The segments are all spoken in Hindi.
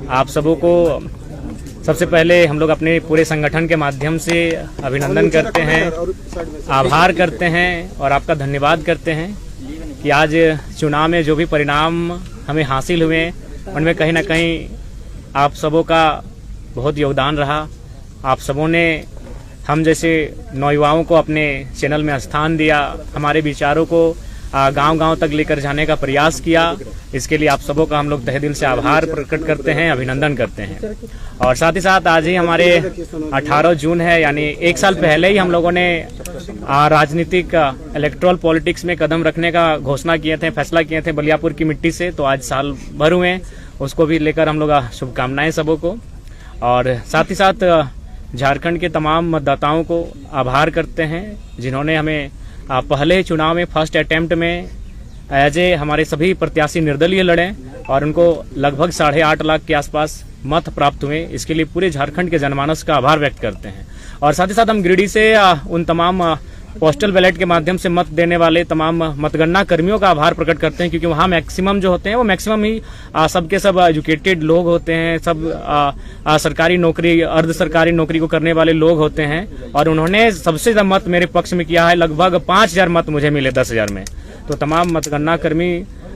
आप सबों को सबसे पहले हम लोग अपने पूरे संगठन के माध्यम से अभिनंदन करते हैं, आभार करते हैं और आपका धन्यवाद करते हैं कि आज चुनाव में जो भी परिणाम हमें हासिल हुए उनमें कहीं ना कहीं आप सबों का बहुत योगदान रहा। आप सबों ने हम जैसे नौयुवाओं को अपने चैनल में स्थान दिया, हमारे विचारों को गांव-गांव तक लेकर जाने का प्रयास किया। इसके लिए आप सबों का हम लोग तहे दिल से आभार प्रकट करते हैं, अभिनंदन करते हैं। और साथ ही साथ आज ही हमारे 18 जून है, यानी एक साल पहले ही हम लोगों ने राजनीतिक इलेक्ट्रल पॉलिटिक्स में कदम रखने का घोषणा किए थे, फैसला किए थे बलियापुर की मिट्टी से। तो आज साल भर हुए, उसको भी लेकर हम लोग शुभकामनाएं सबों को। और साथ ही साथ झारखंड के तमाम मतदाताओं को आभार करते हैं जिन्होंने हमें पहले चुनाव में फर्स्ट अटेम्प्ट में एज ए हमारे सभी प्रत्याशी निर्दलीय लड़े और उनको लगभग 8.5 लाख के आसपास मत प्राप्त हुए। इसके लिए पूरे झारखंड के जनमानस का आभार व्यक्त करते हैं। और साथ ही साथ हम गिरिडीह से उन तमाम पोस्टल बैलेट के माध्यम से मत देने वाले तमाम मतगणना कर्मियों का आभार प्रकट करते हैं, क्योंकि वहाँ मैक्सिमम जो होते हैं वो मैक्सिमम ही सबके सब एजुकेटेड लोग होते हैं, सब सरकारी नौकरी अर्ध सरकारी नौकरी को करने वाले लोग होते हैं। और उन्होंने सबसे ज्यादा मत मेरे पक्ष में किया है, लगभग 5000 मत मुझे मिले 10,000 में। तो तमाम मतगणना कर्मी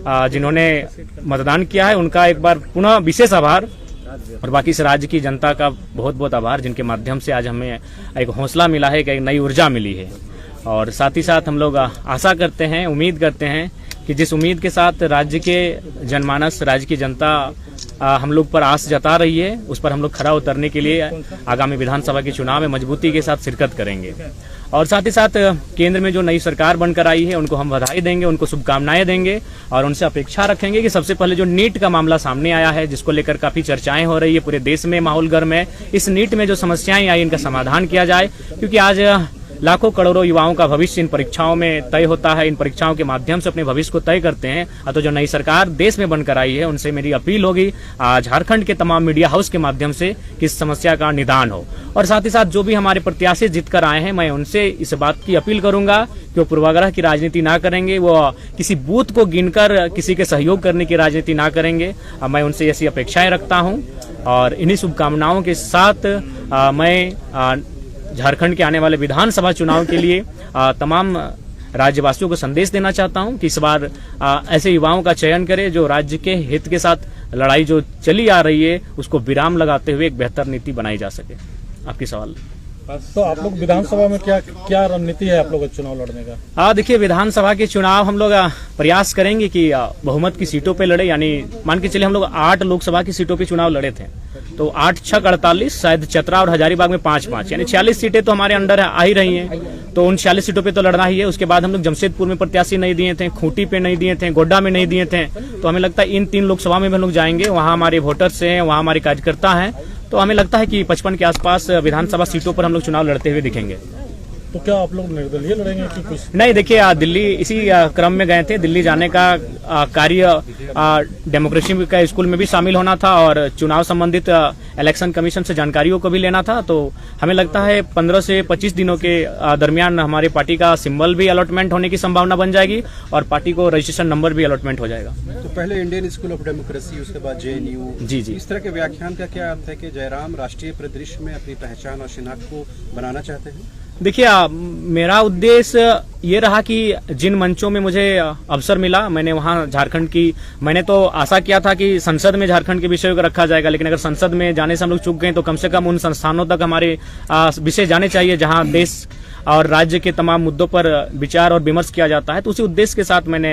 जिन्होंने मतदान किया है उनका एक बार पुनः विशेष आभार। और बाकी इस राज्य की जनता का बहुत बहुत आभार, जिनके माध्यम से आज हमें एक हौसला मिला है, एक नई ऊर्जा मिली है। और साथ ही साथ हम लोग आशा करते हैं, उम्मीद करते हैं कि जिस उम्मीद के साथ राज्य के जनमानस, राज्य की जनता हम लोग पर आस जता रही है, उस पर हम लोग खरा उतरने के लिए आगामी विधानसभा के चुनाव में मजबूती के साथ शिरकत करेंगे। और साथ ही साथ केंद्र में जो नई सरकार बनकर आई है उनको हम बधाई देंगे, उनको शुभकामनाएं देंगे और उनसे अपेक्षा रखेंगे कि सबसे पहले जो नीट का मामला सामने आया है, जिसको लेकर काफी चर्चाएं हो रही है, पूरे देश में माहौल गर्म है, इस नीट में जो समस्याएं आई इनका समाधान किया जाए। क्योंकि आज लाखों करोड़ों युवाओं का भविष्य इन परीक्षाओं में तय होता है, इन परीक्षाओं के माध्यम से अपने भविष्य को तय करते हैं। तो जो नई सरकार देश में बनकर आई है उनसे मेरी अपील होगी झारखंड के तमाम मीडिया हाउस के माध्यम से कि इस समस्या का निदान हो। और साथ ही साथ जो भी हमारे प्रत्याशी जीत कर आए हैं, मैं उनसे इस बात की अपील करूंगा कि वो पूर्वाग्रह की राजनीति ना करेंगे, वो किसी बूथ को गिनकर किसी के सहयोग करने की राजनीति ना करेंगे। मैं उनसे ऐसी अपेक्षाएं रखता हूं और इन्हीं शुभकामनाओं के साथ मैं झारखंड के आने वाले विधानसभा चुनाव के लिए तमाम राज्यवासियों को संदेश देना चाहता हूं कि इस बार ऐसे युवाओं का चयन करें जो राज्य के हित के साथ लड़ाई जो चली आ रही है उसको विराम लगाते हुए एक बेहतर नीति बनाई जा सके। आपकी सवाल। तो आप लोग विधानसभा में क्या रणनीति है आप लोग चुनाव लड़ने का? देखिए, विधानसभा के चुनाव हम लोग प्रयास करेंगे कि बहुमत की सीटों पे लड़े। यानी मान के चलिए हम लोग 8 लोकसभा की सीटों पे चुनाव लड़े थे, तो 8 6 48, शायद चतरा और हजारीबाग में 5-5, यानी 46 सीटें तो हमारे अंडर आ ही रही हैं। तो उन 46 सीटों पे तो लड़ना ही है। उसके बाद हम लोग जमशेदपुर में प्रत्याशी नहीं दिए थे, खूंटी पे नहीं दिए थे, गोड्डा में नहीं दिए थे। तो हमें लगता है इन 3 लोकसभा में हम लोग जाएंगे, वहाँ हमारे वोटर्स हैं, वहाँ हमारे कार्यकर्ता हैं। तो हमें लगता है कि 55 के आसपास विधानसभा सीटों पर हम लोग चुनाव लड़ते हुए दिखेंगे। तो क्या आप लोग निर्दलीय लड़ेंगे कि कुछ? नहीं, देखिए, दिल्ली इसी क्रम में गए थे। दिल्ली जाने का कार्य डेमोक्रेसी का स्कूल में भी शामिल होना था और चुनाव संबंधित इलेक्शन कमीशन से जानकारियों को भी लेना था। तो हमें लगता है 15 से 25 दिनों के दरमियान हमारी पार्टी का सिंबल भी अलॉटमेंट होने की संभावना बन जाएगी और पार्टी को रजिस्ट्रेशन नंबर भी अलॉटमेंट हो जाएगा। तो पहले इंडियन स्कूल ऑफ डेमोक्रेसी, उसके बाद JNU। जी। इस तरह के व्याख्यान का क्या अर्थ है कि जयराम राष्ट्रीय परिदृश्य में अपनी पहचान और शिनाख्त को बनाना चाहते हैं? देखिए, मेरा उद्देश्य ये रहा कि जिन मंचों में मुझे अवसर मिला, मैंने वहाँ झारखंड की, मैंने तो आशा किया था कि संसद में झारखंड के विषयों को रखा जाएगा, लेकिन अगर संसद में जाने से हम लोग चूक गए तो कम से कम उन संस्थानों तक हमारे विषय जाने चाहिए जहाँ देश और राज्य के तमाम मुद्दों पर विचार और विमर्श किया जाता है। तो उसी उद्देश्य के साथ मैंने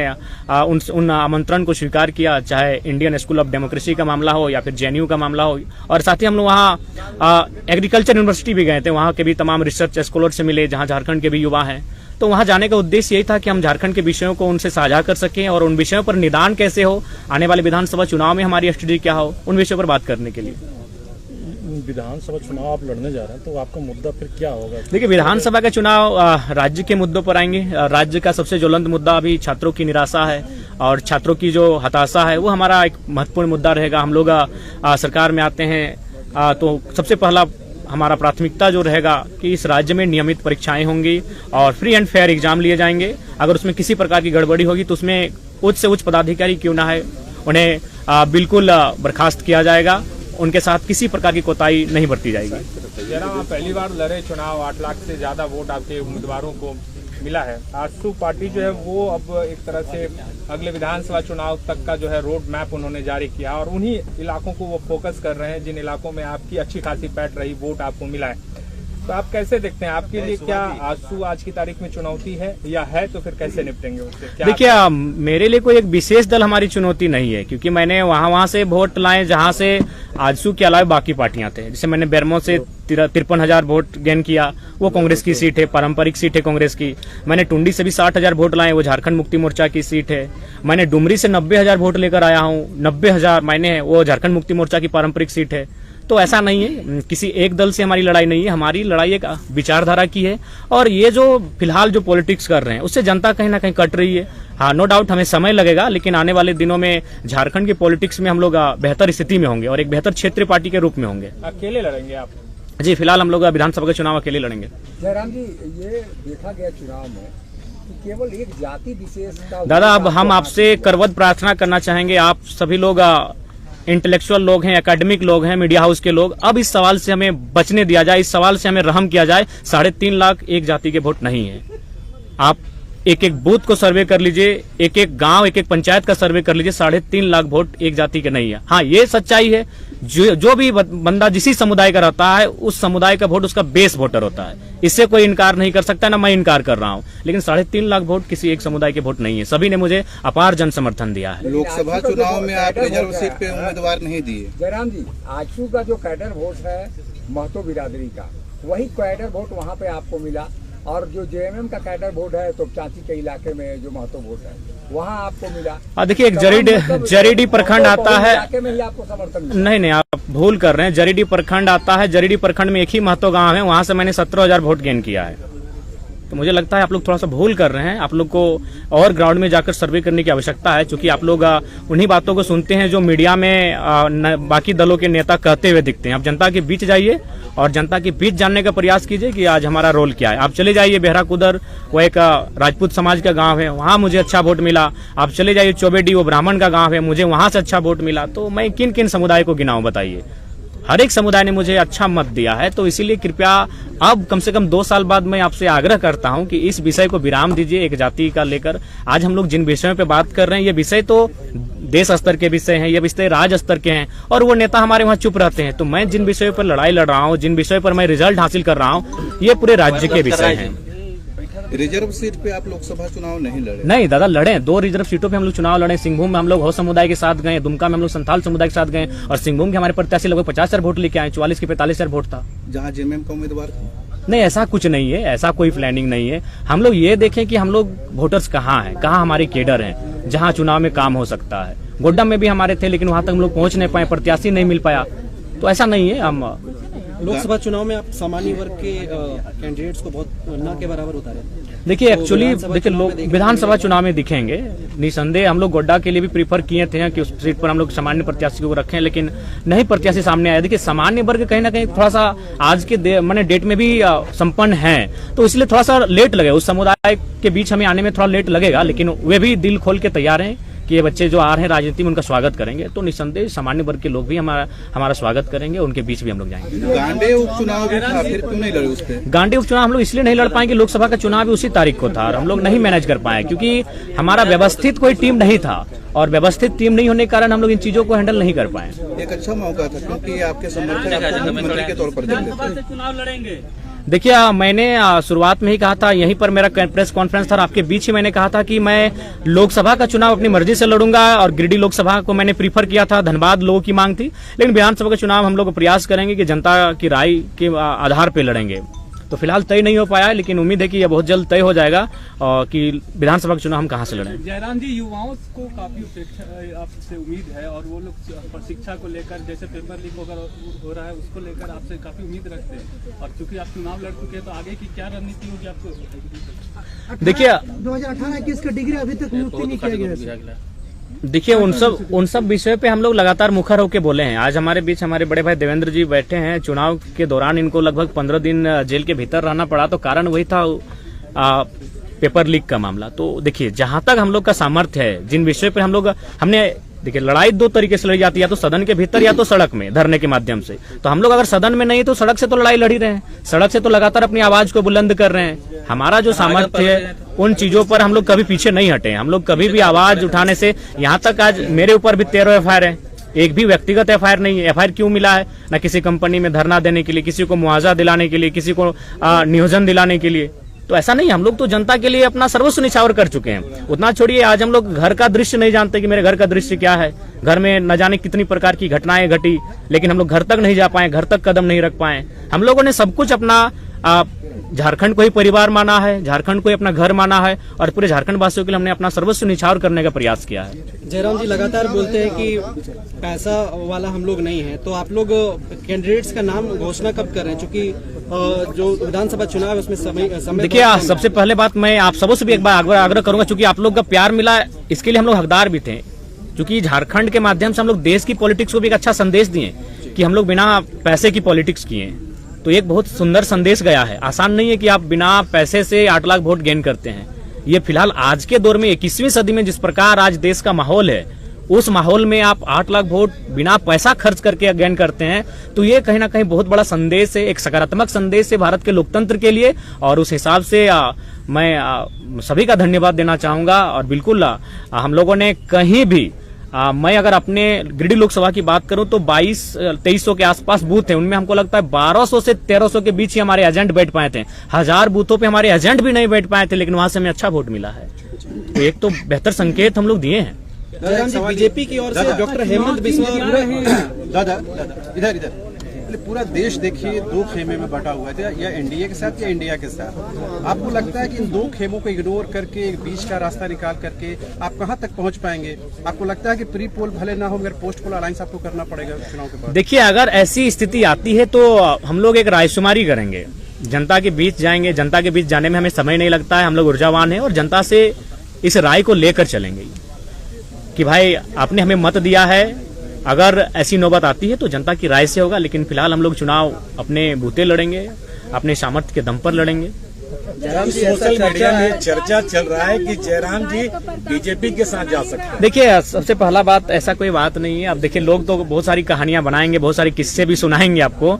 उन आमंत्रण को स्वीकार किया, चाहे इंडियन स्कूल ऑफ डेमोक्रेसी का मामला हो या फिर JNU का मामला हो। और साथ ही हम लोग वहाँ एग्रीकल्चर यूनिवर्सिटी भी गए थे, वहाँ के भी तमाम रिसर्च स्कॉलर से मिले जहाँ झारखंड के भी युवा हैं। तो वहाँ जाने का उद्देश्य यही था कि हम झारखंड के विषयों को उनसे साझा कर सकें और उन विषयों पर निदान कैसे हो, आने वाले विधानसभा चुनाव में हमारी स्ट्रेटेजी क्या हो, उन विषयों पर बात करने के लिए। विधानसभा चुनाव आप लड़ने जा रहे हैं, तो आपका मुद्दा फिर क्या होगा? देखिए, विधानसभा का चुनाव राज्य के मुद्दों पर आएंगे। राज्य का सबसे ज्वलंत मुद्दा अभी छात्रों की निराशा है और छात्रों की जो हताशा है वो हमारा एक महत्वपूर्ण मुद्दा रहेगा। हम लोग सरकार में आते हैं तो सबसे पहला हमारा प्राथमिकता जो रहेगा कि इस राज्य में नियमित परीक्षाएं होंगी और फ्री एंड फेयर एग्जाम लिए जाएंगे। अगर उसमें किसी प्रकार की गड़बड़ी होगी तो उसमें उच्च से उच्च पदाधिकारी क्यों ना है, उन्हें बिल्कुल बर्खास्त किया जाएगा। उनके साथ किसी प्रकार की कोताही नहीं बरती जाएगी। जयराम, आप पहली बार लड़े चुनाव, 8 लाख से ज्यादा वोट आपके उम्मीदवारों को मिला है। आजसू पार्टी जो है वो अब एक तरह से अगले विधानसभा चुनाव तक का जो है रोड मैप उन्होंने जारी किया और उन्हीं इलाकों को वो फोकस कर रहे हैं जिन इलाकों में आपकी अच्छी खासी पैठ रही, वोट आपको मिला है। तो आप कैसे देखते हैं, आपके लिए क्या आजसू आज की तारीख में चुनौती है, या है तो फिर कैसे निपटेंगे उससे? देखिए, मेरे लिए कोई एक विशेष दल हमारी चुनौती नहीं है, क्योंकि मैंने वहां से वोट लाए जहां से आजसू के अलावा बाकी पार्टियां थे। जैसे मैंने बेरमो से 53,000 वोट गेन किया, वो कांग्रेस की सीट है, पारंपरिक सीट है कांग्रेस की। मैंने टुंडी से भी 60,000 वोट लाए, वो झारखंड मुक्ति मोर्चा की सीट है। मैंने डुमरी से 90,000 वोट लेकर आया हूँ, 90,000 मैंने, वो झारखंड मुक्ति मोर्चा की पारंपरिक सीट है। तो ऐसा नहीं है, किसी एक दल से हमारी लड़ाई नहीं है, हमारी लड़ाई एक विचारधारा की है। और ये जो फिलहाल जो पॉलिटिक्स कर रहे हैं उससे जनता कहीं ना कहीं कट रही है। हाँ, नो डाउट हमें समय लगेगा, लेकिन आने वाले दिनों में झारखंड की पॉलिटिक्स में हम लोग बेहतर स्थिति में होंगे और एक बेहतर क्षेत्रीय पार्टी के रूप में होंगे। अकेले लड़ेंगे आप? जी, फिलहाल हम लोग विधानसभा के चुनाव अकेले लड़ेंगे। जयराम जी, ये देखा गया चुनाव में कि केवल एक जाति विशेष का। दादा, अब हम आपसे करवत प्रार्थना करना चाहेंगे, आप सभी लोग इंटेलेक्चुअल लोग हैं, एकेडमिक लोग हैं, मीडिया हाउस के लोग, अब इस सवाल से हमें बचने दिया जाए, इस सवाल से हमें रहम किया जाए। 3.5 लाख एक जाति के वोट नहीं है। आप एक एक बूथ को सर्वे कर लीजिए, एक एक गांव, एक एक पंचायत का सर्वे कर लीजिए, 3.5 लाख वोट एक जाति के नहीं है। हाँ, ये सच्चाई है, जो भी बंदा जिसी समुदाय का रहता है उस समुदाय का वोट उसका बेस वोटर होता है, इससे कोई इनकार नहीं कर सकता, ना मैं इनकार कर रहा हूँ। लेकिन 3.5 लाख वोट किसी एक समुदाय के वोट नहीं है, सभी ने मुझे अपार जन समर्थन दिया है। लोकसभा चुनाव में आप रिजर्व सीट पे उम्मीदवार नहीं दिए। जयराम जी, आजसू का जो कैडर वोट है महतो बिरादरी का, वही कैडर वोट वहाँ पे आपको मिला, और जो जेएमएम का कैडर वोट है तो चाची के इलाके में जो महतो वोट है वहाँ आपको मिला। देखिए, एक जरीडी प्रखंड आता है, इलाके में ही आपको समर्थन मिला। नहीं, आप भूल कर रहे हैं। जरीडी प्रखंड आता है, जरीडी प्रखंड में एक ही महतो गांव है, वहां से मैंने 17,000 वोट गेन किया है। तो मुझे लगता है आप लोग थोड़ा सा भूल कर रहे हैं, आप लोग को और ग्राउंड में जाकर सर्वे करने की आवश्यकता है, क्योंकि आप लोग उन्हीं बातों को सुनते हैं जो मीडिया में बाकी दलों के नेता कहते हुए दिखते हैं। आप जनता के बीच जाइए और जनता के बीच जानने का प्रयास कीजिए कि आज हमारा रोल क्या है। आप चले जाइए बेहराकुदर, वो एक राजपूत समाज का गांव है, वहां मुझे अच्छा वोट मिला। आप चले जाइए चौबेडी, वो ब्राह्मण का गांव है, मुझे वहां से अच्छा वोट मिला। तो मैं किन किन समुदाय को गिनाऊं बताइए? हर एक समुदाय ने मुझे अच्छा मत दिया है। तो इसीलिए कृपया अब कम से कम 2 साल बाद मैं आपसे आग्रह करता हूं कि इस विषय को विराम दीजिए, एक जाति का लेकर। आज हम लोग जिन विषयों पे बात कर रहे हैं, ये विषय तो देश स्तर के विषय हैं, ये विषय राज्य स्तर के हैं, और वो नेता हमारे वहाँ चुप रहते हैं। तो मैं जिन विषयों पर लड़ाई लड़ रहा हूँ, जिन विषयों पर मैं रिजल्ट हासिल कर रहा हूँ, ये पूरे राज्य के विषय हैं। रिजर्व सीट पे आप लोकसभा चुनाव नहीं लड़े? नहीं दादा, लड़े। 2 रिजर्व सीटों पे हम लोग चुनाव लड़े। सिंहभूम में हम लोग हो समुदाय के साथ गए, दुमका में हम लोग संथाल समुदाय के साथ गए, और सिंहभूम के हमारे प्रत्याशी लगभग 50,000 वोट लेके आए, 44 के 45,000 वोट था। जहाँ जेएमएम का उम्मीदवार था? नहीं, ऐसा कुछ नहीं है, ऐसा कोई प्लानिंग नहीं है। हम लोग ये देखें कि हम लोग वोटर्स कहाँ हैं, कहाँ हमारे केडर हैं, जहाँ चुनाव में काम हो सकता है। गोड्डा में भी हमारे थे, लेकिन वहां तक हम लोग पहुंच नहीं पाए, प्रत्याशी नहीं मिल पाया। तो ऐसा नहीं है। हम लोकसभा चुनाव में आप सामान्य वर्ग के कैंडिडेट्स को बहुत न के बराबर उतारे। देखिए, एक्चुअली देखिए, लोग विधानसभा चुनाव में दिखेंगे निसंदेह। हम लोग गोड्डा के लिए भी प्रीफर किए थे कि उस सीट पर हम लोग सामान्य प्रत्याशी को रखें, लेकिन नहीं प्रत्याशी सामने आया। देखिए, सामान्य वर्ग कहीं ना कहीं थोड़ा सा आज के मैंने डेट में भी संपन्न है, तो इसलिए थोड़ा सा लेट लगे। उस समुदाय के बीच हमें आने में थोड़ा लेट लगेगा, लेकिन वे भी दिल खोल के तैयार हैं कि ये बच्चे जो आ रहे हैं राजनीति में, उनका स्वागत करेंगे। तो निसंदेह सामान्य वर्ग के लोग भी हमारा स्वागत करेंगे, उनके बीच भी हम लोग जाएंगे। गांडे उपचुनाव भी था, फिर क्यों नहीं लड़े उस पे? गांडे उपचुनाव हम लोग इसलिए नहीं लड़ पाएंगे, लोकसभा का चुनाव भी उसी तारीख को था और हम लोग नहीं मैनेज कर पाए, क्योंकि हमारा व्यवस्थित कोई टीम नहीं था, और व्यवस्थित टीम नहीं होने के कारण हम लोग इन चीजों को हैंडल नहीं कर पाए। एक अच्छा मौका था, क्योंकि आपके समर्थक आपको मुख्यमंत्री के तौर पर देते थे। चुनाव लड़ेंगे। देखिए, मैंने शुरुआत में ही कहा था, यहीं पर मेरा प्रेस कॉन्फ्रेंस था, आपके बीच ही मैंने कहा था कि मैं लोकसभा का चुनाव अपनी मर्जी से लड़ूंगा, और गिरिडीह लोकसभा को मैंने प्रीफर किया था। धनबाद लोगों की मांग थी, लेकिन विधानसभा का चुनाव हम लोग प्रयास करेंगे कि जनता की राय के आधार पर लड़ेंगे। तो फिलहाल तय नहीं हो पाया, लेकिन उम्मीद है कि यह बहुत जल्द तय हो जाएगा और कि विधानसभा का चुनाव हम कहां से लड़ें। जयराम जी, युवाओं को काफी आपसे उम्मीद है, और वो लोग शिक्षा को लेकर, जैसे पेपर लीक हो रहा है, उसको लेकर आपसे काफी उम्मीद रखते हैं, और क्योंकि आप चुनाव लड़ चुके हैं, तो आगे की क्या रणनीति होगी आपको? देखिए, 2018-21 का डिग्री अभी तक नियुक्त नहीं किया गया। देखिए, उन सब विषयों पे हम लोग लगातार मुखर होकर बोले हैं। आज हमारे बीच हमारे बड़े भाई देवेंद्र जी बैठे हैं। चुनाव के दौरान इनको लगभग 15 दिन जेल के भीतर रहना पड़ा, तो कारण वही था पेपर लीक का मामला। तो देखिए, जहां तक हम लोग का सामर्थ्य है, जिन विषयों पे हमने देखिए, लड़ाई दो तरीके से लड़ी जाती है, या तो सदन के भीतर या तो सड़क में धरने के माध्यम से। तो हम लोग अगर सदन में नहीं तो सड़क से तो लड़ाई लड़ी रहे हैं, सड़क से तो लगातार अपनी आवाज को बुलंद कर रहे हैं। हमारा जो सामर्थ्य है उन चीजों पर हम लोग कभी पीछे नहीं हटे। हम लोग कभी भी आवाज उठाने से, यहाँ तक आज मेरे ऊपर भी 13 FIR है, एक भी व्यक्तिगत FIR नहीं है। FIR क्यों मिला है? न किसी कंपनी में धरना देने के लिए, किसी को मुआवजा दिलाने के लिए, किसी को नियोजन दिलाने के लिए। तो ऐसा नहीं, हम लोग तो जनता के लिए अपना सर्वस्व निछावर कर चुके हैं। उतना छोड़िए, आज हम लोग घर का दृश्य नहीं जानते कि मेरे घर का दृश्य क्या है। घर में न जाने कितनी प्रकार की घटनाएं घटी, लेकिन हम लोग घर तक नहीं जा पाए, घर तक कदम नहीं रख पाए। हम लोगों ने सब कुछ अपना झारखंड को ही परिवार माना है, झारखंड को ही अपना घर माना है, और पूरे झारखंड वासियों के लिए हमने अपना सर्वस्व निछावर करने का प्रयास किया है। जयराम जी लगातार बोलते हैं कि पैसा वाला हम लोग नहीं है, तो आप लोग कैंडिडेट्स का नाम घोषणा कब कर रहे हैं? क्योंकि जो विधानसभा चुनाव है उसमें समय देखिए, सबसे पहले बात मैं आप सबों से भी एक बार आग्रह करूंगा, क्योंकि आप लोग का प्यार मिला, इसके लिए हम लोग हकदार भी थे। क्योंकि झारखंड के माध्यम से हम लोग देश की पॉलिटिक्स को भी एक अच्छा संदेश दिए कि हम लोग बिना पैसे की पॉलिटिक्स किए, तो एक बहुत सुंदर संदेश गया है। आसान नहीं है कि आप बिना पैसे से 8 लाख वोट गेन करते हैं। ये फिलहाल आज के दौर में 21वीं सदी में जिस प्रकार आज देश का माहौल है, उस माहौल में आप 8 लाख वोट बिना पैसा खर्च करके गेन करते हैं, तो ये कहीं ना कहीं बहुत बड़ा संदेश है, एक सकारात्मक संदेश है भारत के लोकतंत्र के लिए। और उस हिसाब से मैं सभी का धन्यवाद देना चाहूंगा। और बिल्कुल हम लोगों ने कहीं भी मैं अगर अपने गिरिडीह लोकसभा की बात करूं तो 2200-2300 के आसपास बूथ हैं, उनमें हमको लगता है 1200 से 1300 के बीच ही हमारे एजेंट बैठ पाए थे। 1000 बूथों पे हमारे एजेंट भी नहीं बैठ पाए थे, लेकिन वहां से हमें अच्छा वोट मिला है। तो एक तो बेहतर संकेत हम लोग दिए हैं। बीजेपी की ओर से डॉक्टर हेमंत बिस्वा दादा इधर पूरा देश देखिए 2 खेमे में बटा हुआ है, या एनडीए के साथ या इंडिया के साथ। आपको लगता है कि इन 2 खेमों को इग्नोर करके एक बीच का रास्ता निकाल करके आप कहां तक पहुंच पाएंगे? आपको लगता है कि प्री पोल भले ना हो मगर पोस्ट पोल अलायंस आपको करना पड़ेगा चुनाव के बाद? देखिए, अगर ऐसी स्थिति आती है तो हम लोग एक रायशुमारी करेंगे, जनता के बीच जाएंगे। जनता के बीच जाने में हमें समय नहीं लगता है, हम लोग ऊर्जावान हैं और जनता से इस राय को लेकर चलेंगे कि भाई आपने हमें मत दिया है, अगर ऐसी नौबत आती है तो जनता की राय से होगा। लेकिन फिलहाल हम लोग चुनाव अपने बूते लड़ेंगे, अपने सामर्थ्य के दम पर लड़ेंगे। सोशल मीडिया में चर्चा चल रहा है कि जयराम जी बीजेपी के साथ जा सकते हैं। देखिए, सबसे पहला बात, ऐसा कोई बात नहीं है। अब देखिए, लोग तो बहुत सारी कहानियां बनाएंगे, बहुत सारे किस्से भी सुनाएंगे आपको।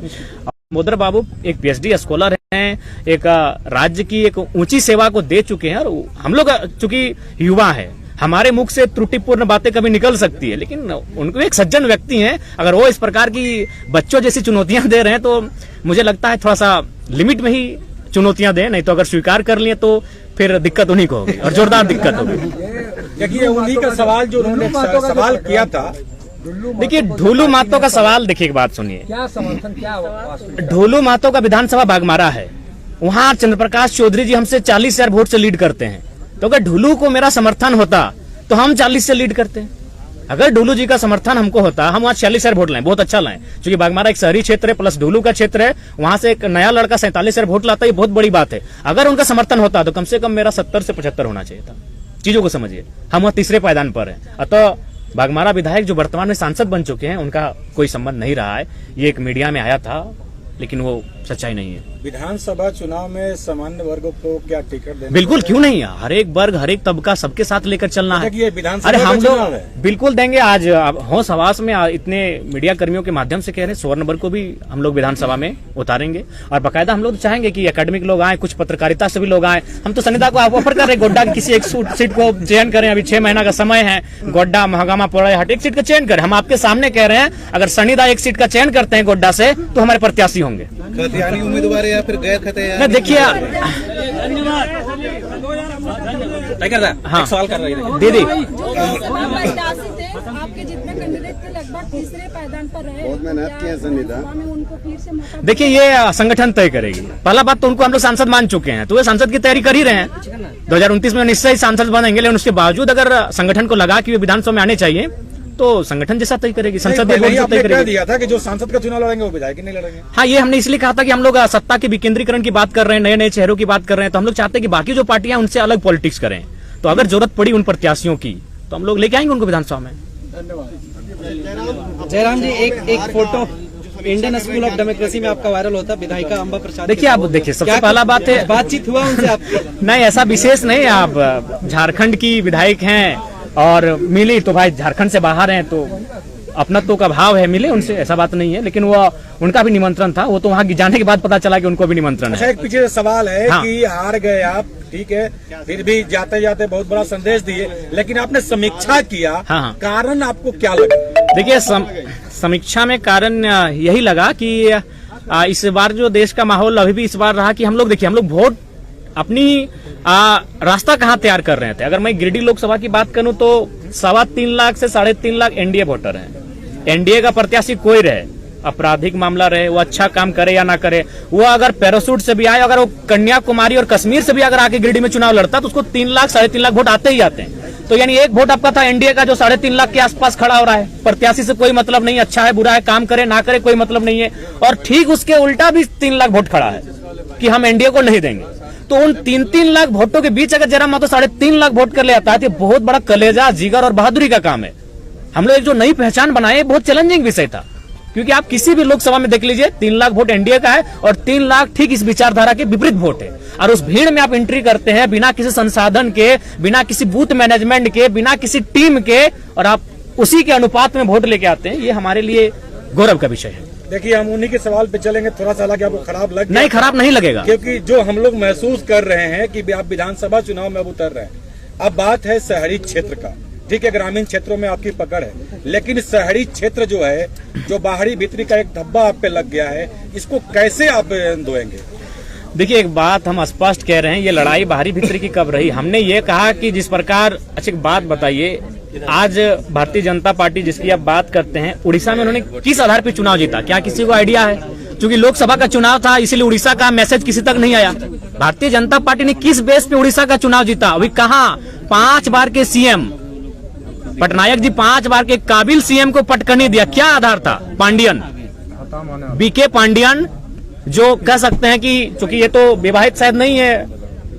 मोदर बाबू एक PhD स्कॉलर हैं, एक राज्य की एक ऊंची सेवा को दे चुके हैं, और हम लोग चूंकि युवा है, हमारे मुख से त्रुटिपूर्ण बातें कभी निकल सकती है, लेकिन उनको एक सज्जन व्यक्ति हैं। अगर वो इस प्रकार की बच्चों जैसी चुनौतियां दे रहे हैं तो मुझे लगता है थोड़ा सा लिमिट में ही चुनौतियां दें, नहीं तो अगर स्वीकार कर लिए तो फिर दिक्कत उन्हीं को होगी, और जोरदार दिक्कत होगी। देखिए, उन्हीं का सवाल जो उन्होंने सवाल किया था, देखिए ढोलू महतो का सवाल, देखिए एक बात सुनिए, क्या समर्थन क्या ढोलू महतो का विधानसभा बागमारा है, वहाँ चंद्रप्रकाश चौधरी जी हमसे 40,000 वोट से लीड करते हैं। तो अगर ढोलू को मेरा समर्थन होता तो हम 40 से लीड करते हैं। अगर ढोलू जी का समर्थन हमको होता, हम वहाँ 46,000 वोट लाएं, बहुत अच्छा लाएं, क्योंकि बागमारा एक शहरी क्षेत्र है प्लस ढोलू का क्षेत्र है, वहां से एक नया लड़का 47,000 वोट लाता है, ये बहुत बड़ी बात है। अगर उनका समर्थन होता तो कम से कम मेरा 70 से 75 होना चाहिए था। चीजों को समझिए, हम वहाँ तीसरे पायदान पर हैं। अतः बागमारा विधायक जो वर्तमान में सांसद बन चुके हैं, उनका कोई संबंध नहीं रहा है। ये एक मीडिया में आया था, लेकिन वो सच्चाई नहीं है। विधानसभा चुनाव में सामान्य वर्ग को क्या टिकट देना? बिल्कुल, क्यों नहीं है। हर एक वर्ग, हर एक तबका, सबके साथ लेकर चलना है। अरे हम लोग बिल्कुल देंगे। आज होश हवास में इतने मीडिया कर्मियों के माध्यम से कह रहे हैं, स्वर्ण वर्ग को भी हम लोग विधानसभा में उतारेंगे, और बाकायदा हम लोग चाहेंगे कि एकेडमिक लोग आए, कुछ पत्रकारिता से भी लोग आए। हम तो सनिधा को ऑफर कर रहे हैं, गोड्डा की किसी एक सीट को चयन करें, अभी 6 महीना का समय है, गोड्डा, महागामा, पोड़ाहाट एक सीट का चयन करें। हम आपके सामने कह रहे हैं, अगर सनिधा एक सीट का चयन करते हैं गोड्डा से, तो हमारे प्रत्याशी होंगे। खतियानी उम्मीदवार या फिर गैर खतियानी? देखिए, हाँ, सवाल कर रही है दीदी, आपके जितने कैंडिडेट थे लगभग तीसरे पायदान पर रहे, बहुत मेहनत की है सनिधा। उनको फिर से मौका? देखिए, ये संगठन तय करेगी। पहला बात तो उनको हम लोग सांसद मान चुके हैं, तो वे सांसद की तैयारी कर ही रहे हैं। 2029 में निश्चय ही सांसद बनेंगे, लेकिन उसके बावजूद अगर संगठन को लगा कि वे विधानसभा में आने चाहिए, तो संगठन जैसा तय करेगी, संसद तय करेगी। दिया था कि जो सांसद का चुनाव लड़ेंगे वो विधायक नहीं लड़ेंगे। हाँ, ये हमने इसलिए कहा था कि हम लोग सत्ता के विकेंद्रीकरण की बात कर रहे हैं, नए नए चेहरों की बात कर रहे हैं, तो हम लोग चाहते हैं कि बाकी जो पार्टियां उनसे अलग पॉलिटिक्स करें। तो अगर जरूरत पड़ी उन प्रत्याशियों की, तो हम लोग लेके आएंगे उनको विधानसभा में। जयराम जी, एक photo Indian school of democracy में आपका वायरल होता, विधायिका अंबा प्रसाद। देखिए, आप देखिए, सबसे पहला बात है, बातचीत हुआ उनसे आपकी? नहीं, ऐसा विशेष नहीं। आप झारखंड की विधायक हैं, और मिली तो भाई झारखंड से बाहर हैं तो अपनत्व का भाव है, मिले उनसे, ऐसा बात नहीं है। लेकिन वो उनका भी निमंत्रण था, वो तो वहाँ जाने के बाद पता चला कि उनको भी निमंत्रण है। अच्छा, एक पीछे सवाल है हाँ। कि हार गए आप, ठीक है, फिर भी जाते जाते बहुत बड़ा संदेश दिए, लेकिन आपने समीक्षा किया, हाँ। कारण आपको क्या लगा? देखिए समीक्षा में कारण यही लगा कि इस बार जो देश का माहौल अभी भी इस बार रहा कि हम लोग देखिए, हम लोग वोट अपनी रास्ता कहाँ तैयार कर रहे थे। अगर मैं गिरिडीह लोकसभा की बात करूं तो 3.25 लाख से 3.5 लाख एनडीए वोटर हैं। एनडीए का प्रत्याशी कोई रहे, आपराधिक मामला रहे, वो अच्छा काम करे या ना करे, वो अगर पैरासूट से भी आए, अगर वो कन्याकुमारी और कश्मीर से भी अगर आके गिरिडीह में चुनाव लड़ता तो उसको 3 लाख 3.5 लाख वोट आते ही आते हैं। तो यानी एक वोट आपका था एनडीए का जो 3.5 लाख के आसपास खड़ा हो रहा है। प्रत्याशी से कोई मतलब नहीं, अच्छा है बुरा है, काम करे ना करे कोई मतलब नहीं है। और ठीक उसके उल्टा भी 3 लाख वोट खड़ा है कि हम एनडीए को नहीं देंगे। तो उन 3-3 लाख वोटों के बीच अगर जयराम महतो 3.5 लाख वोट कर ले आता है तो बहुत बड़ा कलेजा, जिगर और बहादुरी का काम है। हम लोग एक जो नई पहचान बनाए, बहुत चैलेंजिंग विषय था, क्योंकि आप किसी भी लोकसभा में देख लीजिए 3 लाख वोट एनडीए का है और 3 लाख ठीक इस विचारधारा के विपरीत वोट है। और उस भीड़ में आप एंट्री करते हैं बिना किसी संसाधन के, बिना किसी बूथ मैनेजमेंट के, बिना किसी टीम के, और आप उसी के अनुपात में वोट लेके आते हैं। ये हमारे लिए गौरव का विषय है। देखिए, हम उन्हीं के सवाल पे चलेंगे। थोड़ा सा हालांकि आपको खराब लग नहीं, खराब नहीं लगेगा, क्योंकि जो हम लोग महसूस कर रहे हैं कि आप विधानसभा चुनाव में अब उतर रहे हैं। अब बात है शहरी क्षेत्र का, ठीक है, ग्रामीण क्षेत्रों में आपकी पकड़ है, लेकिन शहरी क्षेत्र जो है, जो बाहरी भीतरी का एक धब्बा आप पे लग गया है, इसको कैसे आप धोएंगे? देखिए, एक बात हम स्पष्ट कह रहे हैं, ये लड़ाई बाहरी भीतरी की कब रही। हमने ये कहा कि जिस प्रकार, अच्छा एक बात बताइए, आज भारतीय जनता पार्टी जिसकी आप बात करते हैं, उड़ीसा में उन्होंने किस आधार पर चुनाव जीता, क्या किसी को आइडिया है? क्योंकि लोकसभा का चुनाव था, इसीलिए उड़ीसा का मैसेज किसी तक नहीं आया। भारतीय जनता पार्टी ने किस बेस पे उड़ीसा का चुनाव जीता? अभी कहा 5 बार के सीएम पटनायक जी 5 बार के काबिल सीएम को पटकनी दिया, क्या आधार था? पांडियन, बीके पांडियन, जो कह सकते हैं कि चूंकि ये तो विवाहित शायद नहीं है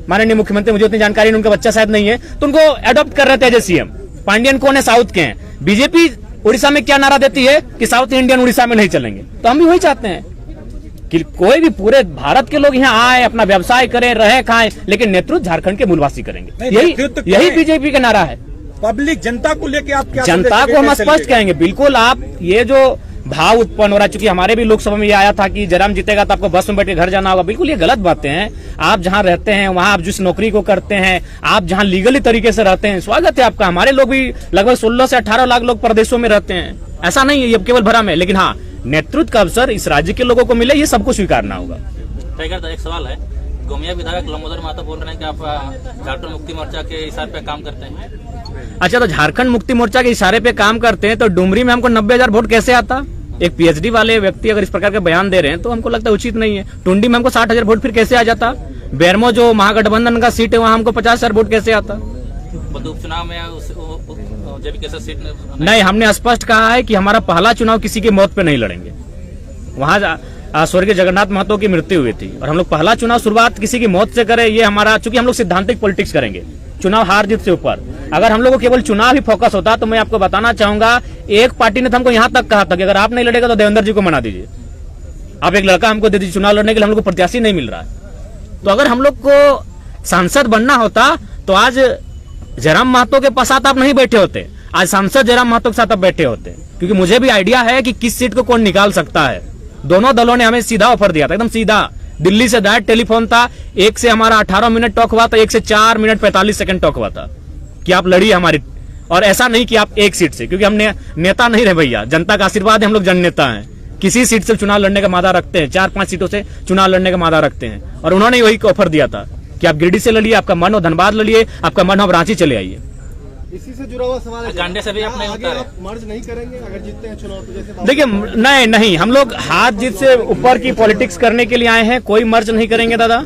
माननीय मुख्यमंत्री, मुझे उतनी जानकारी नहीं, उनका बच्चा शायद नहीं है, तो उनको अडॉप्ट कर रहे थे एज सीएम। पांडियन कौन है? साउथ के हैं। बीजेपी उड़ीसा में क्या नारा देती है कि साउथ इंडियन उड़ीसा में नहीं चलेंगे, तो हम भी वही चाहते हैं कि कोई भी पूरे भारत के लोग यहाँ आए, अपना व्यवसाय करें, रहे खाएं, लेकिन नेतृत्व झारखंड के मूलवासी करेंगे। यही बीजेपी का नारा है। पब्लिक जनता को लेके आप क्या? जनता को हम स्पष्ट कहेंगे, बिल्कुल आप ये जो भाव उत्पन्न हो रहा है, चूंकि हमारे भी लोकसभा में ये आया था कि जयराम जीतेगा तो आपको बस में बैठ के घर जाना होगा, बिल्कुल ये गलत बातें हैं। आप जहां रहते हैं, वहां आप जिस नौकरी को करते हैं, आप जहां लीगली तरीके से रहते हैं, स्वागत है आपका। हमारे लोग भी लगभग 16 से 18 लाख लोग प्रदेशों में रहते हैं, ऐसा नहीं है ये केवल भ्रम है। लेकिन हाँ, नेतृत्व का अवसर इस राज्य के लोगों को मिले, ये सबको स्वीकारना होगा। टाइगर, एक सवाल है, गोमिया विधायक लंबोदर महतो बोल रहे हैं कि आप झारखंड मुक्ति मोर्चा के इशारे पे काम करते हैं। अच्छा, तो झारखंड मुक्ति मोर्चा के इशारे पे काम करते हैं तो डुमरी में हमको 90,000 वोट कैसे आता? एक पीएचडी वाले व्यक्ति अगर इस प्रकार के बयान दे रहे हैं तो हमको लगता है उचित नहीं है। टुंडी में हमको 60,000 वोट फिर कैसे आ जाता? बेरमो जो महागठबंधन का सीट है वहां हमको 50,000 वोट कैसे आता? उपचुनाव में सीट नहीं, हमने स्पष्ट कहा है कि हमारा पहला चुनाव किसी की मौत पे नहीं लड़ेंगे। वहां स्वर्गीय जगन्नाथ महतो की मृत्यु हुई थी और हम लोग पहला चुनाव शुरुआत किसी की मौत से करें, ये हमारा, चूंकि हम लोग सिद्धांतिक पॉलिटिक्स करेंगे, चुनाव हार जीत से ऊपर। अगर हम लोग को केवल चुनाव ही फोकस होता तो मैं आपको बताना चाहूंगा, एक पार्टी ने तो हमको यहां तक कहा था कि अगर आप नहीं लड़ेगा तो देवेंद्र जी को मना दीजिए, आप एक लड़का हमको दे दीजिए चुनाव लड़ने के लिए, हम लोग को प्रत्याशी नहीं मिल रहा है। तो अगर हम लोग को सांसद बनना होता तो आज जयराम महतो के साथ आप नहीं बैठे होते, आज सांसद जयराम महतो के साथ आप बैठे होते, क्योंकि मुझे भी आइडिया है कि किस सीट को कौन निकाल सकता है। दोनों दलों ने हमें सीधा ऑफर दिया था, एकदम सीधा, दिल्ली से डायरेक्ट टेलीफोन था, एक से हमारा 18 मिनट टॉक हुआ था, एक से 4 मिनट 45 सेकंड टॉक हुआ था कि आप लड़िए हमारी, और ऐसा नहीं कि आप एक सीट से, क्योंकि हम नेता नहीं रहे भैया, जनता का आशीर्वाद है, हम लोग जननेता हैं, किसी सीट से चुनाव लड़ने का मादा रखते हैं, 4-5 सीटों से चुनाव लड़ने का मादा रखते हैं। और उन्होंने वही ऑफर दिया था कि आप गिरिडीह से लड़िए, आपका मन हो धनबाद लड़िए, आपका मन हो रांची चले आइए। इसी से जुड़ा हुआ सवाल है, कांडे से भी आप नहीं होता है, आप मर्ज नहीं करेंगे अगर जीतते हैं चुनाव तो? जैसे देखिए, नहीं, हम लोग हाथ जीत से ऊपर की पॉलिटिक्स करने के लिए आए हैं, कोई मर्ज नहीं करेंगे दादा।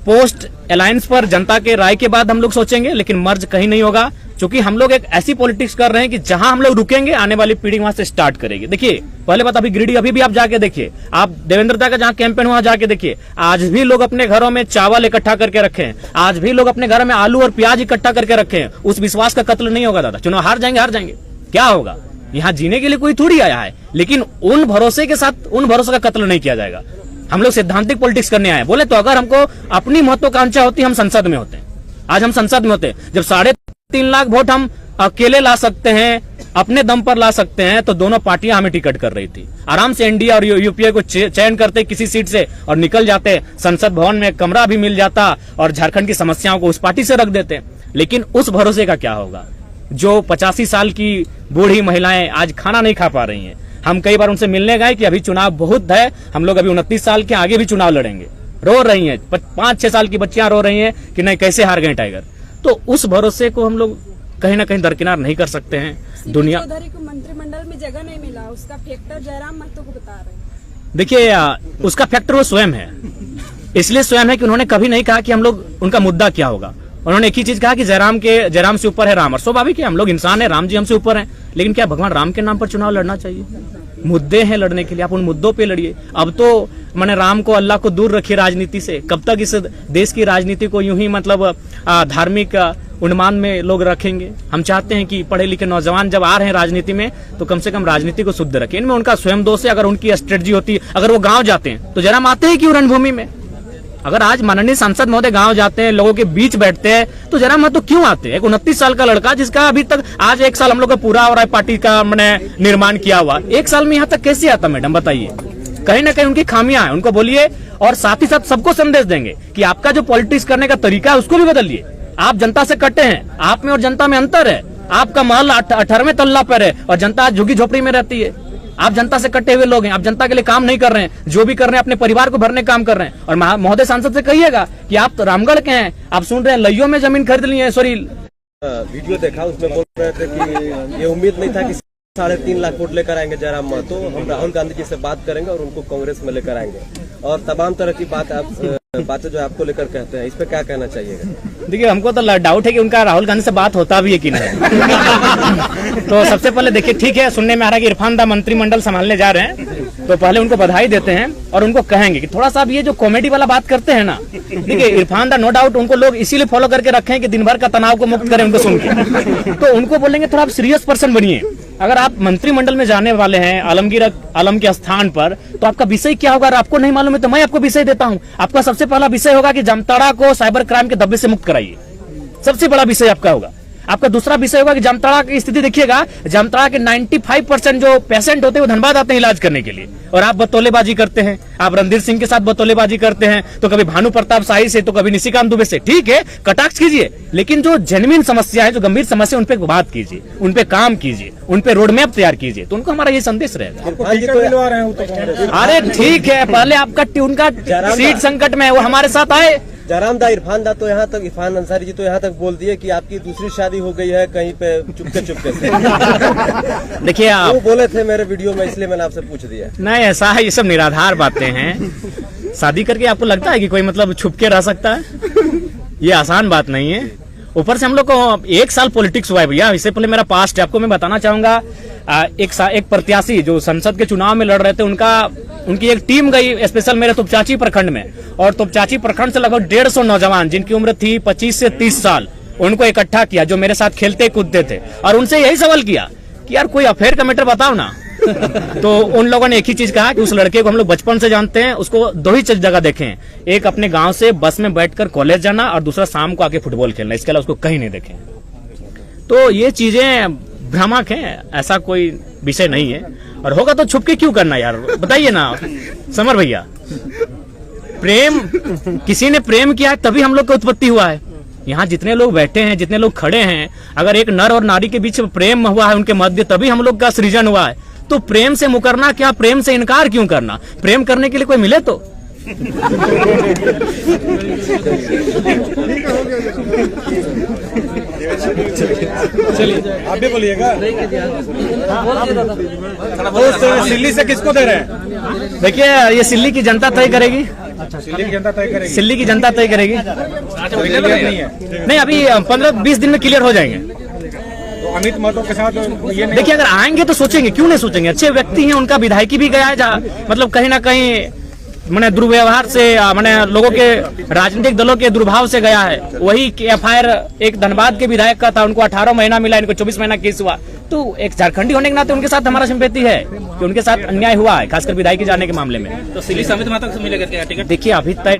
पोस्ट अलायंस पर जनता के राय के बाद हम लोग सोचेंगे, लेकिन मर्ज कहीं नहीं होगा, क्योंकि हम लोग एक ऐसी पॉलिटिक्स कर रहे हैं कि जहां हम लोग रुकेंगे आने वाली पीढ़ी वहां से स्टार्ट करेगी। देखिए, पहले बात, अभी गिरिडीह अभी भी आप जाके देखिए, आप देवेंद्र दा का जहां कैंपेन हुआ जाके देखिए, आज भी लोग अपने घरों में चावल इकट्ठा करके रखे हैं, आज भी लोग अपने घर में आलू और प्याज इकट्ठा करके रखे हैं। उस विश्वास का कत्ल नहीं होगा दादा। चुनाव हार जाएंगे, क्या होगा? यहाँ जीने के लिए कोई थोड़ी आया है, लेकिन उन भरोसे के साथ उन भरोसे का कत्ल नहीं किया जाएगा। हम लोग सिद्धांतिक पॉलिटिक्स करने आए। बोले तो अगर हमको अपनी महत्वाकांक्षा होती, हम संसद में होते। आज हम संसद में होते, जब 3.5 लाख वोट हम अकेले ला सकते हैं, अपने दम पर ला सकते हैं, तो दोनों पार्टियां हमें टिकट कर रही थी। आराम से एनडीए और यूपीए को चयन करते किसी सीट से और निकल जाते, संसद भवन में कमरा भी मिल जाता और झारखंड की समस्याओं को उस पार्टी से रख देते। लेकिन उस भरोसे का क्या होगा? जो 85 साल की बूढ़ी महिलाएं आज खाना नहीं खा पा रही हैं। हम कई बार उनसे मिलने गए कि अभी चुनाव बहुत है, हम लोग अभी 29 साल के आगे भी चुनाव लड़ेंगे। रो रही हैं, 5-6 साल की बच्चियां रो रही हैं कि नहीं कैसे हार गए टाइगर। तो उस भरोसे को हम लोग कहीं ना कहीं दरकिनार नहीं कर सकते हैं। दुनिया चौधरी को मंत्रिमंडल में जगह नहीं मिला, उसका फैक्टर जयराम महतो को बता रहे हैं। देखिए, उसका फैक्टर वो स्वयं है। इसलिए स्वयं है कि उन्होंने कभी नहीं कहा कि हम लोग उनका मुद्दा क्या होगा। उन्होंने एक ही चीज कहा कि जयराम से ऊपर है राम। और स्वाभाविक है, हम लोग इंसान है, राम जी हमसे ऊपर हैं। लेकिन क्या भगवान राम के नाम पर चुनाव लड़ना चाहिए? मुद्दे हैं लड़ने के लिए, आप उन मुद्दों पे लड़िए। अब तो मैंने राम को, अल्लाह को दूर रखिए राजनीति से। कब तक इस देश की राजनीति को यूं ही मतलब धार्मिक उन्मान में लोग रखेंगे? हम चाहते हैं कि पढ़े लिखे नौजवान जब आ रहे हैं राजनीति में तो कम से कम राजनीति को शुद्ध रखें। इनमें उनका स्वयं दोष है। अगर उनकी स्ट्रेटजी होती, अगर वो गांव जाते हैं तो जयराम आते हैं क्यों रणभूमि में? अगर आज माननीय सांसद महोदय गांव जाते हैं, लोगों के बीच बैठते हैं, तो जयराम महतो क्यों आते हैं? एक 29 साल का लड़का जिसका अभी तक आज 1 साल हम लोग का पूरा हो रहा है, पार्टी का मैंने निर्माण किया हुआ, 1 साल में यहाँ तक कैसे आता मैडम बताइए? कहीं ना कहीं उनकी खामियां हैं, उनको बोलिए। और साथ ही साथ सबको संदेश देंगे कि आपका जो पॉलिटिक्स करने का तरीका है उसको भी बदलिए। आप जनता से कटे हैं, आप में और जनता में अंतर है। आपका महल 18वें तल्ला पर है और जनता आज झुग्गी झोपड़ी में रहती है। आप जनता से कटे हुए लोग हैं, आप जनता के लिए काम नहीं कर रहे हैं। जो भी कर रहे हैं अपने परिवार को भरने काम कर रहे हैं। और महोदय सांसद से कहिएगा कि आप तो रामगढ़ के हैं, आप सुन रहे हैं लइयों में जमीन खरीद ली है। सॉरी, वीडियो देखा, उसमें बोल रहे थे कि ये उम्मीद नहीं था कि 3.5 लाख वोट लेकर आएंगे जयराम महतो। हम राहुल गांधी जी से बात करेंगे और उनको कांग्रेस में लेकर आएंगे और तमाम तरह की बातें जो आपको लेकर कहते हैं, इस पे क्या कहना चाहिएगा? देखिए, हमको तो डाउट है कि उनका राहुल गांधी से बात होता भी है कि नहीं। तो सबसे पहले देखिए, ठीक है, सुनने में आ रहा है कि इरफान दा मंत्रिमंडल संभालने जा रहे हैं, तो पहले उनको बधाई देते हैं और उनको कहेंगे कि थोड़ा सा ये जो कॉमेडी वाला बात करते हैं ना, देखिए इरफान दा नो डाउट उनको लोग इसीलिए फॉलो करके रखे हैं कि दिन भर का तनाव को मुक्त करें उनको सुन के। तो उनको बोलेंगे थोड़ा आप सीरियस पर्सन बनिए। अगर आप मंत्रिमंडल में जाने वाले हैं आलम के स्थान पर, तो आपका विषय क्या होगा? आपको नहीं मालूम है तो मैं आपको विषय देता हूं। आपका सबसे पहला विषय होगा कि जामताड़ा को साइबर क्राइम के धब्बे से मुक्त कराइए। सबसे बड़ा विषय आपका होगा। आपका दूसरा विषय होगा कि जामताड़ा की स्थिति देखिएगा, जामताड़ा के 95% जो पेशेंट होते हैं वो धनबाद आते हैं इलाज करने के लिए, और आप बतौलेबाजी करते हैं। आप रणधीर सिंह के साथ बतौलेबाजी करते हैं, तो कभी भानु प्रताप शाही से, तो कभी निशिकांत दुबे से। ठीक है, कटाक्ष कीजिए, लेकिन जो जेन्युइन समस्या है, जो गंभीर समस्या, उन पे बात कीजिए, उन पे काम कीजिए, उन पे रोड मैप तैयार कीजिए। तो उनको हमारा ये संदेश रहेगा। अरे ठीक है, पहले आपका उनका सीट संकट में है, वो हमारे साथ आए। जयराम दा, इरफान दा तो यहाँ तक, इरफान अंसारी जी तो यहाँ तक बोल दिए कि आपकी दूसरी शादी हो गई है कहीं पे चुपके से। देखिए, आप वो बोले थे मेरे वीडियो में, इसलिए मैंने आपसे पूछ दिया। नहीं, ऐसा है, ये सब निराधार बातें हैं। शादी करके आपको लगता है कि कोई मतलब छुप के रह सकता है? ये आसान बात नहीं है। ऊपर से हम लोग को 1 साल पॉलिटिक्स हुआ है भैया। इससे पहले मेरा पास्ट है, आपको मैं बताना चाहूंगा। एक प्रत्याशी जो संसद के चुनाव में लड़ रहे थे, उनकी एक टीम गई स्पेशल मेरे तुपचाची प्रखंड में, और तुपचाची प्रखंड से लगभग 150 नौजवान जिनकी उम्र थी 25 से 30 साल, उनको इकट्ठा किया, जो मेरे साथ खेलते कूदते थे, और उनसे यही सवाल किया कि यार कोई अफेयर का मैटर बताओ ना। तो उन लोगों ने एक ही चीज कहा कि उस लड़के को हम लोग बचपन से जानते हैं, उसको 2 ही जगह देखें, एक अपने गांव से बस में बैठकर कॉलेज जाना, और दूसरा शाम को आके फुटबॉल खेलना, इसके अलावा उसको कहीं नहीं देखें। तो ये चीजें भ्रामक हैं, ऐसा कोई विषय नहीं है। और होगा तो छुप के क्यों करना यार, बताइए ना समर भैया। प्रेम, किसी ने प्रेम किया है तभी हम लोग का उत्पत्ति हुआ है। यहाँ जितने लोग बैठे हैं, जितने लोग खड़े हैं, अगर एक नर और नारी के बीच प्रेम हुआ है उनके मध्य, तभी हम लोग का सृजन हुआ है। तो प्रेम से मुकरना क्या, प्रेम से इनकार क्यों करना? प्रेम करने के लिए कोई मिले तो। चलिए आप भी बोलिएगा। सिल्ली से किसको दे रहे हैं? देखिए, ये सिल्ली की जनता तय करेगी। सिल्ली की जनता तय करेगी। सिल्ली की जनता तय करेगी। नहीं, अभी 15-20 दिन में क्लियर हो जाएंगे। तो अमित महतो के साथ ये नहीं, देखिए, अगर आएंगे तो सोचेंगे, क्यों नहीं सोचेंगे? अच्छे व्यक्ति हैं, उनका विधायकी भी गया है, जहाँ मतलब कहीं ना कहीं मैंने दुर्व्यवहार से, मैंने लोगों के राजनीतिक दलों के दुर्भाव से गया है। वही एफआईआर एक धनबाद के विधायक का था, उनको 18 महीना मिला, इनको 24 महीना केस हुआ। तो एक झारखंडी होने के नाते उनके साथ हमारा सिंपैथी है कि उनके साथ अन्याय हुआ है, खासकर विधायकी जाने के मामले में। तो सिल्ली समित महतो से मिलेगा क्या टिकट? देखिए, अभी तक